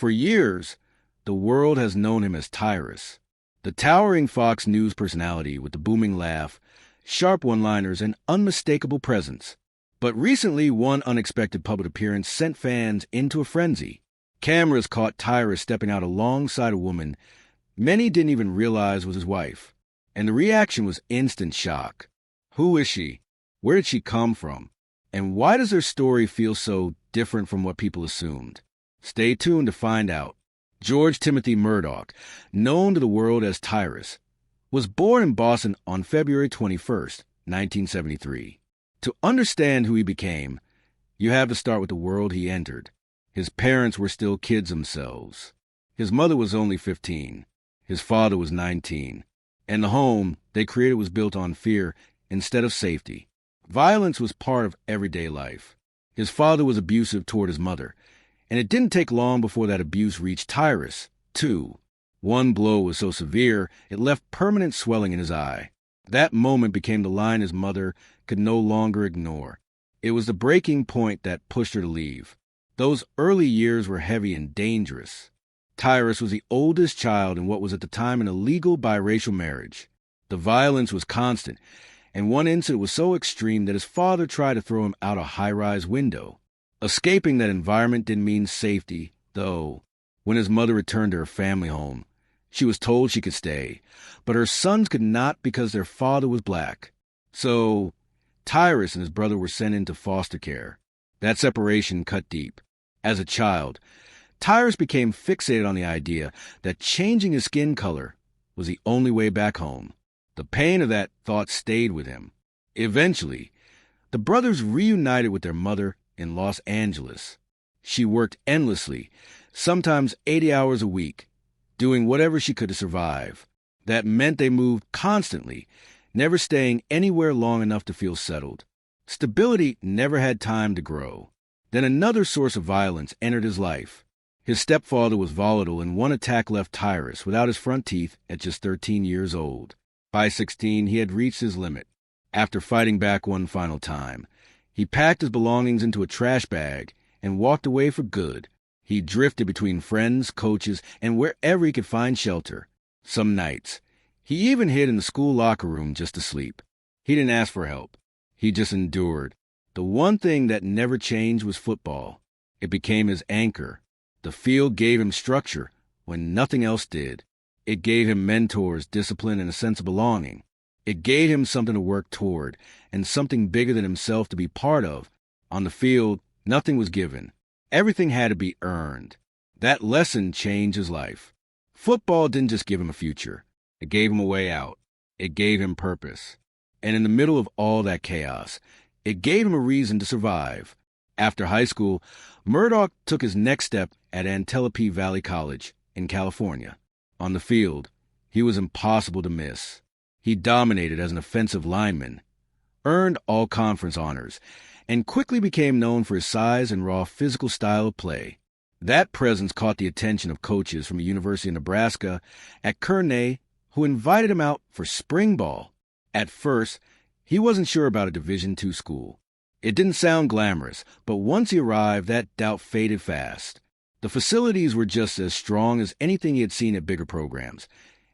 For years, the world has known him as Tyrus, the towering Fox News personality with the booming laugh, sharp one-liners, and unmistakable presence. But recently, one unexpected public appearance sent fans into a frenzy. Cameras caught Tyrus stepping out alongside a woman many didn't even realize was his wife, and the reaction was instant shock. Who is she? Where did she come from? And why does her story feel so different from what people assumed? Stay tuned to find out. George Timothy Murdoch, known to the world as Tyrus, was born in Boston on February 21st, 1973. To understand who he became, you have to start with the world he entered. His parents were still kids themselves. His mother was only 15. His father was 19. And the home they created was built on fear instead of safety. Violence was part of everyday life. His father was abusive toward his mother, and it didn't take long before that abuse reached Tyrus, too. One blow was so severe, it left permanent swelling in his eye. That moment became the line his mother could no longer ignore. It was the breaking point that pushed her to leave. Those early years were heavy and dangerous. Tyrus was the oldest child in what was at the time an illegal biracial marriage. The violence was constant, and one incident was so extreme that his father tried to throw him out a high-rise window. Escaping that environment didn't mean safety, though. When his mother returned to her family home, she was told she could stay, but her sons could not because their father was black. So, Tyrus and his brother were sent into foster care. That separation cut deep. As a child, Tyrus became fixated on the idea that changing his skin color was the only way back home. The pain of that thought stayed with him. Eventually, the brothers reunited with their mother in Los Angeles. She worked endlessly, sometimes 80 hours a week, doing whatever she could to survive. That meant they moved constantly, never staying anywhere long enough to feel settled. Stability never had time to grow. Then another source of violence entered his life. His stepfather was volatile, and one attack left Tyrus without his front teeth at just 13 years old. By 16, he had reached his limit. After fighting back one final time, he packed his belongings into a trash bag and walked away for good. He drifted between friends, coaches, and wherever he could find shelter. Some nights, he even hid in the school locker room just to sleep. He didn't ask for help. He just endured. The one thing that never changed was football. It became his anchor. The field gave him structure when nothing else did. It gave him mentors, discipline, and a sense of belonging. It gave him something to work toward and something bigger than himself to be part of. On the field, nothing was given. Everything had to be earned. That lesson changed his life. Football didn't just give him a future. It gave him a way out. It gave him purpose. And in the middle of all that chaos, it gave him a reason to survive. After high school, Murdoch took his next step at Antelope Valley College in California. On the field, he was impossible to miss. He dominated as an offensive lineman, earned all-conference honors, and quickly became known for his size and raw physical style of play. That presence caught the attention of coaches from the University of Nebraska at Kearney, who invited him out for spring ball. At first, he wasn't sure about a Division II school. It didn't sound glamorous, but once he arrived, that doubt faded fast. The facilities were just as strong as anything he had seen at bigger programs,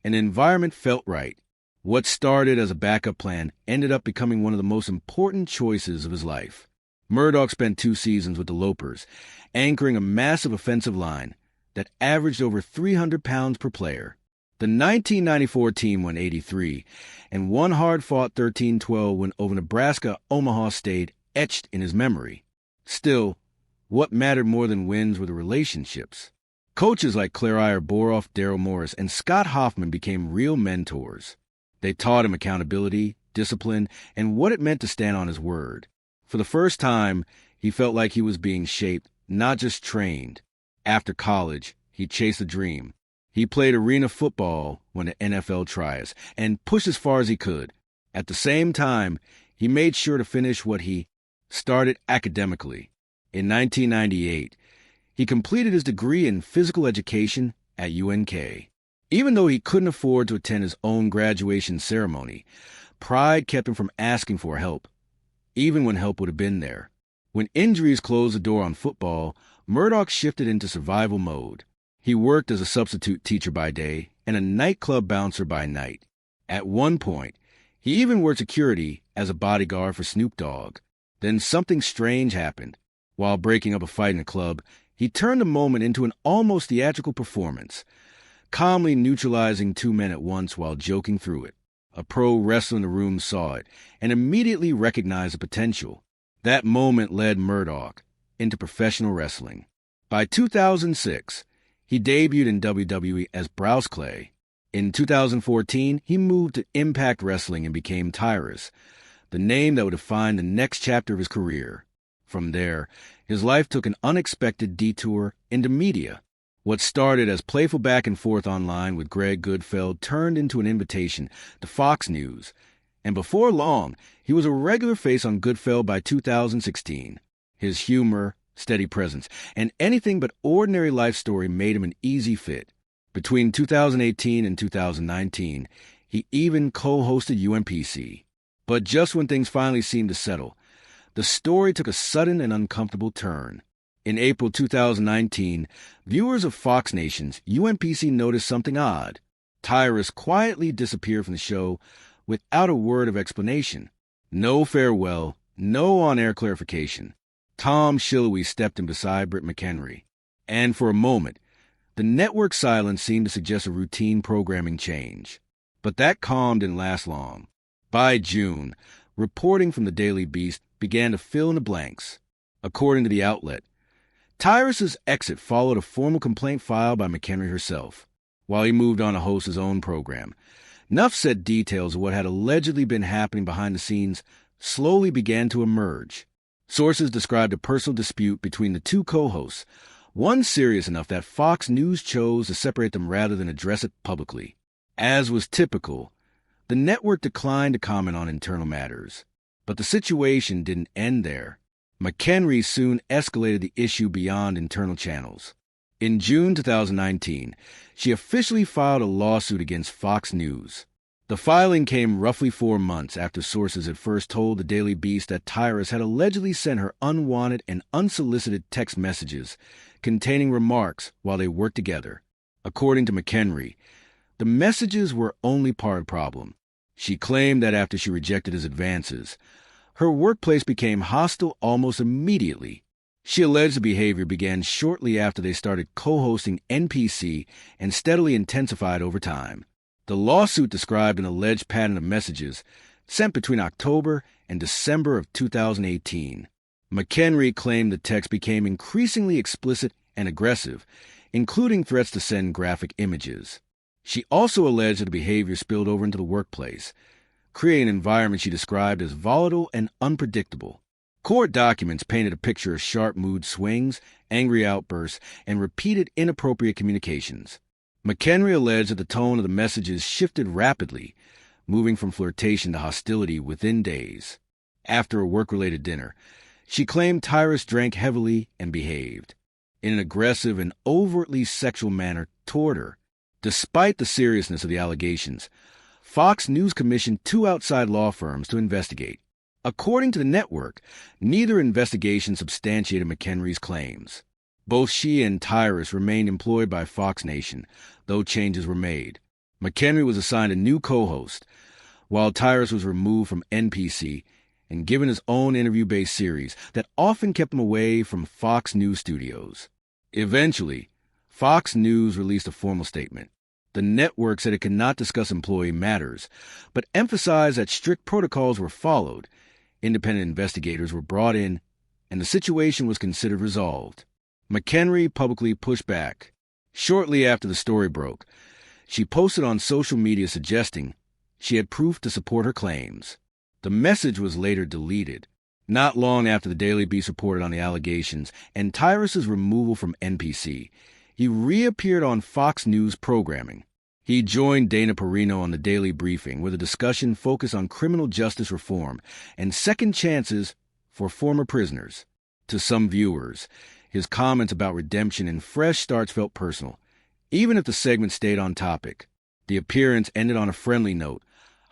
and the environment felt right. What started as a backup plan ended up becoming one of the most important choices of his life. Murdoch spent 2 seasons with the Lopers, anchoring a massive offensive line that averaged over 300 pounds per player. The 1994 team won 83, and one hard-fought 13-12 win over Nebraska-Omaha stayed etched in his memory. Still, what mattered more than wins were the relationships. Coaches like Claire Boroff, Daryl Morris, and Scott Hoffman became real mentors. They taught him accountability, discipline, and what it meant to stand on his word. For the first time, he felt like he was being shaped, not just trained. After college, he chased a dream. He played arena football when the NFL tries and pushed as far as he could. At the same time, he made sure to finish what he started academically. In 1998, he completed his degree in physical education at UNK. Even though he couldn't afford to attend his own graduation ceremony, pride kept him from asking for help, even when help would have been there. When injuries closed the door on football, Murdoch shifted into survival mode. He worked as a substitute teacher by day and a nightclub bouncer by night. At one point, he even worked security as a bodyguard for Snoop Dogg. Then something strange happened. While breaking up a fight in a club, he turned the moment into an almost theatrical performance, calmly neutralizing two men at once while joking through it. A pro wrestler in the room saw it and immediately recognized the potential. That moment led Murdoch into professional wrestling. By 2006, he debuted in WWE as Browse Clay. In 2014, he moved to Impact Wrestling and became Tyrus, the name that would define the next chapter of his career. From there, his life took an unexpected detour into media. What started as playful back and forth online with Greg Goodfeld turned into an invitation to Fox News, and before long, he was a regular face on Goodfeld by 2016. His humor, steady presence, and anything but ordinary life story made him an easy fit. Between 2018 and 2019, he even co-hosted UMPC. But just when things finally seemed to settle, the story took a sudden and uncomfortable turn. In April 2019, viewers of Fox Nation's UMPC noticed something odd. Tyrus quietly disappeared from the show without a word of explanation. No farewell, no on-air clarification. Tom Shilowy stepped in beside Britt McHenry. And for a moment, the network's silence seemed to suggest a routine programming change. But that calm didn't last long. By June, reporting from the Daily Beast began to fill in the blanks. According to the outlet, Tyrus's exit followed a formal complaint filed by McHenry herself. While he moved on to host his own program, Nuff-said details of what had allegedly been happening behind the scenes slowly began to emerge. Sources described a personal dispute between the two co-hosts, one serious enough that Fox News chose to separate them rather than address it publicly. As was typical, the network declined to comment on internal matters. But the situation didn't end there. McHenry soon escalated the issue beyond internal channels. In June 2019, she officially filed a lawsuit against Fox News. The filing came roughly 4 months after sources had first told the Daily Beast that Tyrus had allegedly sent her unwanted and unsolicited text messages containing remarks while they worked together. According to McHenry, the messages were only part of the problem. She claimed that after she rejected his advances, her workplace became hostile almost immediately. She alleged the behavior began shortly after they started co-hosting NPC and steadily intensified over time. The lawsuit described an alleged pattern of messages sent between October and December of 2018. McHenry claimed the text became increasingly explicit and aggressive, including threats to send graphic images. She also alleged that the behavior spilled over into the workplace, creating an environment she described as volatile and unpredictable. Court documents painted a picture of sharp mood swings, angry outbursts, and repeated inappropriate communications. McHenry alleged that the tone of the messages shifted rapidly, moving from flirtation to hostility within days. After a work-related dinner, she claimed Tyrus drank heavily and behaved in an aggressive and overtly sexual manner toward her. Despite the seriousness of the allegations, Fox News commissioned 2 outside law firms to investigate. According to the network, neither investigation substantiated McHenry's claims. Both she and Tyrus remained employed by Fox Nation, though changes were made. McHenry was assigned a new co-host, while Tyrus was removed from NPC and given his own interview-based series that often kept him away from Fox News studios. Eventually, Fox News released a formal statement. The network said it could not discuss employee matters, but emphasized that strict protocols were followed. Independent investigators were brought in, and the situation was considered resolved. McHenry publicly pushed back. Shortly after the story broke, she posted on social media suggesting she had proof to support her claims. The message was later deleted. Not long after the Daily Beast reported on the allegations and Tyrus's removal from NPC, he reappeared on Fox News programming. He joined Dana Perino on the Daily Briefing, where the discussion focused on criminal justice reform and second chances for former prisoners. To some viewers, his comments about redemption and fresh starts felt personal, even if the segment stayed on topic. The appearance ended on a friendly note,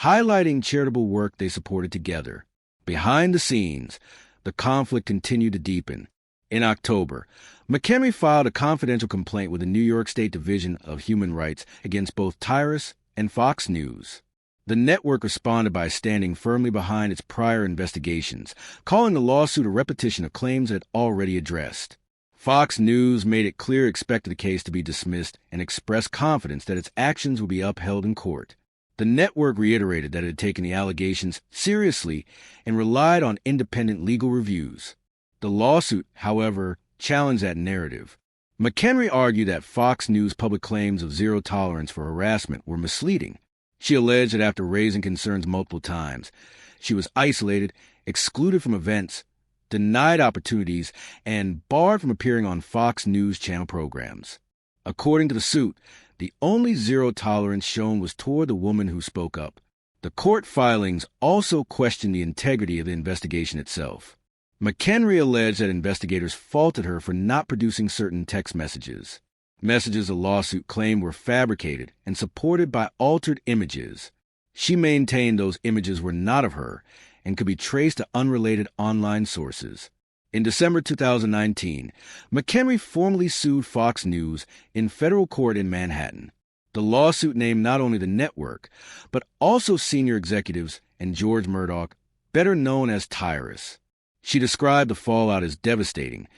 highlighting charitable work they supported together. Behind the scenes, the conflict continued to deepen. In October, McHenry filed a confidential complaint with the New York State Division of Human Rights against both Tyrus and Fox News. The network responded by standing firmly behind its prior investigations, calling the lawsuit a repetition of claims it had already addressed. Fox News made it clear it expected the case to be dismissed and expressed confidence that its actions would be upheld in court. The network reiterated that it had taken the allegations seriously and relied on independent legal reviews. The lawsuit, however, challenged that narrative. McHenry argued that Fox News' public claims of zero tolerance for harassment were misleading. She alleged that after raising concerns multiple times, she was isolated, excluded from events, denied opportunities, and barred from appearing on Fox News channel programs. According to the suit, the only zero tolerance shown was toward the woman who spoke up. The court filings also questioned the integrity of the investigation itself. McHenry alleged that investigators faulted her for not producing certain text messages. Messages the lawsuit claimed were fabricated and supported by altered images. She maintained those images were not of her and could be traced to unrelated online sources. In December 2019, McHenry formally sued Fox News in federal court in Manhattan. The lawsuit named not only the network, but also senior executives and George Murdoch, better known as Tyrus. She described the fallout as devastating,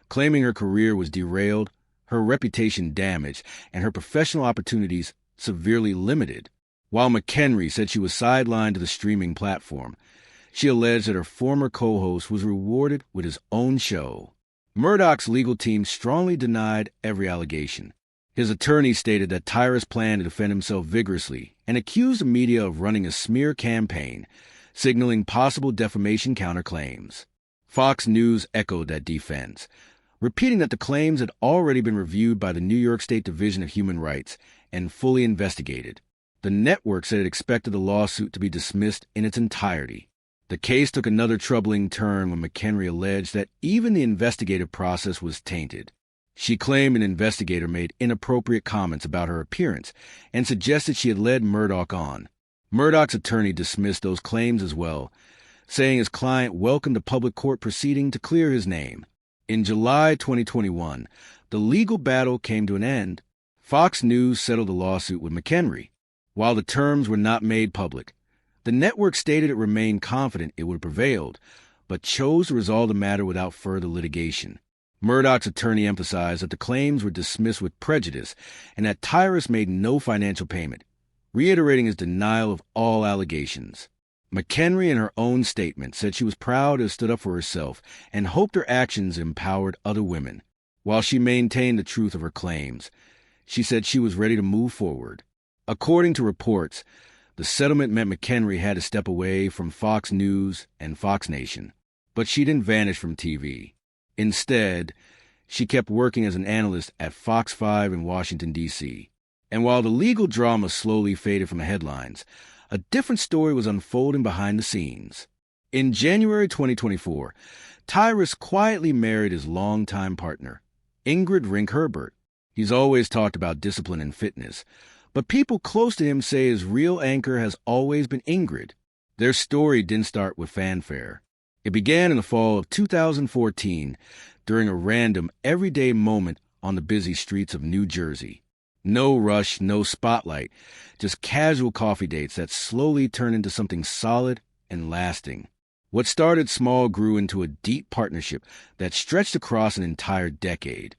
claiming her career was derailed, her reputation damaged, and her professional opportunities severely limited. While McHenry said she was sidelined to the streaming platform, she alleged that her former co-host was rewarded with his own show. Murdoch's legal team strongly denied every allegation. His attorney stated that Tyrus planned to defend himself vigorously and accused the media of running a smear campaign, signaling possible defamation counterclaims. Fox News echoed that defense, repeating that the claims had already been reviewed by the New York State Division of Human Rights and fully investigated. The network said it expected the lawsuit to be dismissed in its entirety. The case took another troubling turn when McHenry alleged that even the investigative process was tainted. She claimed an investigator made inappropriate comments about her appearance and suggested she had led Murdoch on. Murdoch's attorney dismissed those claims as well, saying his client welcomed a public court proceeding to clear his name. In July 2021, the legal battle came to an end. Fox News settled the lawsuit with McHenry. While the terms were not made public, the network stated it remained confident it would have prevailed, but chose to resolve the matter without further litigation. Murdoch's attorney emphasized that the claims were dismissed with prejudice and that Tyrus made no financial payment, reiterating his denial of all allegations. McHenry, in her own statement, said she was proud to have stood up for herself and hoped her actions empowered other women. While she maintained the truth of her claims, she said she was ready to move forward. According to reports, the settlement meant McHenry had to step away from Fox News and Fox Nation, but she didn't vanish from TV. Instead, she kept working as an analyst at Fox 5 in Washington, D.C. And while the legal drama slowly faded from the headlines, a different story was unfolding behind the scenes. In January 2024, Tyrus quietly married his longtime partner, Ingrid Rink Herbert. He's always talked about discipline and fitness, but people close to him say his real anchor has always been Ingrid. Their story didn't start with fanfare. It began in the fall of 2014 during a random, everyday moment on the busy streets of New Jersey. No rush, no spotlight, just casual coffee dates that slowly turned into something solid and lasting. What started small grew into a deep partnership that stretched across an entire decade.